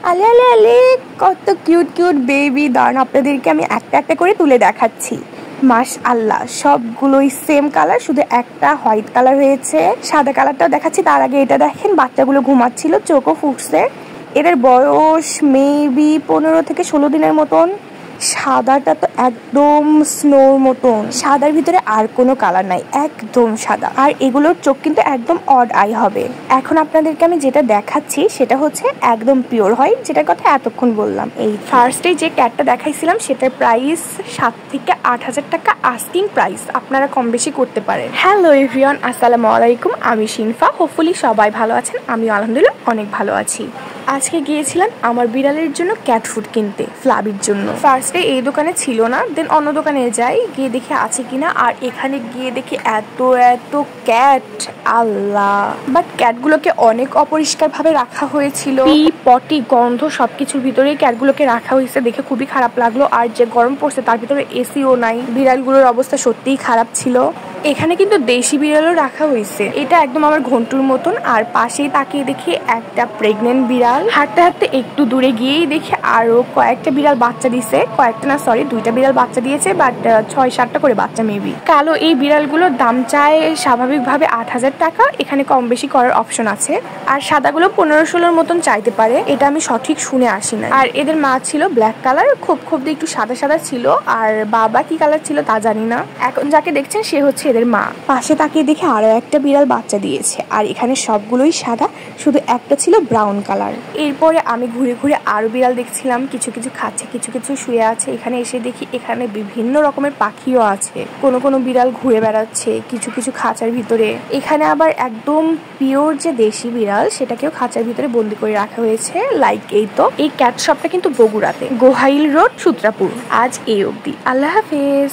আলে আলে আলে, কত কিউট কিউট বেবি। দাঁড়ান, আপনাদেরকে আমি একটা একটা করে তুলে দেখাচ্ছি। মাশআল্লাহ, সবগুলোই সেম কালার, শুধু একটা হোয়াইট কালার হয়েছে। সাদা কালারটাও দেখাচ্ছি, তার আগে এটা দেখেন, বাচ্চাগুলো ঘুমাচ্ছিল, চোখও ফুটছে। এদের বয়স মেবি 15 থেকে 16 দিনের মতন। সাদাটা তো একদম স্নোর মতন, সাদার ভিতরে আর কোনো কালার নাই, একদম সাদা। আর এগুলোর চোখ কিন্তু একদম অড আই হবে। এখন আপনাদেরকে আমি যেটা দেখাচ্ছি সেটা হচ্ছে একদম পিওর হোয়াইট, যেটার কথা এতক্ষণ বললাম। এই ফার্স্টে যে ক্যাটটা দেখাইছিলাম সেটার প্রাইস 7 থেকে 8,000 টাকা আস্কিং প্রাইস, আপনারা কম বেশি করতে পারেন। হ্যালো এভরিওয়ান, আসসালামু আলাইকুম, আমি শিনফা। হোপফুলি সবাই ভালো আছেন, আমি আলহামদুলিল্লাহ অনেক ভালো আছি। আজকে গিয়েছিলাম আমার বিড়ালের জন্য ক্যাট ফুড কিনতে, ফ্লাবির জন্য। ফার্স্টে এই দোকানে ছিল না, দেন অন্য দোকানে যাই, গিয়ে দেখি আছে কিনা। আর এখানে গিয়ে দেখি এত এত ক্যাট, আল্লাহ। বাট ক্যাটগুলোকে অনেক অপরিষ্কার ভাবে রাখা হয়েছিল, পটি গন্ধ সবকিছুর ভিতরেই ক্যাটগুলোকে রাখা হয়েছে, দেখে খুবই খারাপ লাগলো। আর যে গরম পড়ছে তার ভিতরে এসিও নাই, বিড়ালগুলোর অবস্থা সত্যিই খারাপ ছিল। এখানে কিন্তু দেশি বিড়ালও রাখা হয়েছে, এটা একদম আমার ঘন্টুর মতন। আর পাশেই তাকিয়ে দেখি একটা প্রেগনেন্ট বিড়াল। হাঁটতে হাঁটতে একটু দূরে গিয়েই দেখি আরো কয়েকটা বিড়াল বাচ্চা দিছে, কয়েকটা না সরি 2টা বিড়াল বাচ্চা দিয়েছে, বাট 6-7টা করে বাচ্চা মেবি। কালো এই বিড়ালগুলোর দাম চায় স্বাভাবিকভাবে 8,000 টাকা, এখানে কম বেশি করার অপশন আছে। আর সাদাগুলো 15-16 মতন চাইতে পারে, এটা আমি সঠিক শুনে আসি না। আর এদের মা ছিল ব্ল্যাক কালার, খুব দিয়ে একটু সাদা সাদা ছিল। আর বাবা কি কালার ছিল তা জানি না। এখন যাকে দেখছেন সে হচ্ছে এদের মা। পাশে তাকিয়ে দেখে আরো একটা বিড়াল বাচ্চা দিয়েছে। আর এখানে সবগুলোই সাদা, শুধু একটা ছিল ব্রাউন কালার। এরপরে আমি ঘুরে ঘুরে আরো বিড়াল দেখছিলাম, কিছু কিছু খাচ্ছে, কিছু কিছু শুয়ে আছে। এখানে এসে দেখি এখানে বিভিন্ন রকমের পাখিও আছে, কোনো বিড়াল ঘুরে বেড়াচ্ছে, কিছু কিছু খাঁচার ভিতরে। এখানে আবার একদম পিওর যে দেশি বিড়াল সেটাকেও খাঁচার ভিতরে বন্দি করে রাখা হয়েছে। লাইক এই তো, এই ক্যাট শপটা কিন্তু বগুড়াতে, গোহাইল রোড, সূত্রাপুর। আজ এই অবধি, আল্লাহ হাফেজ।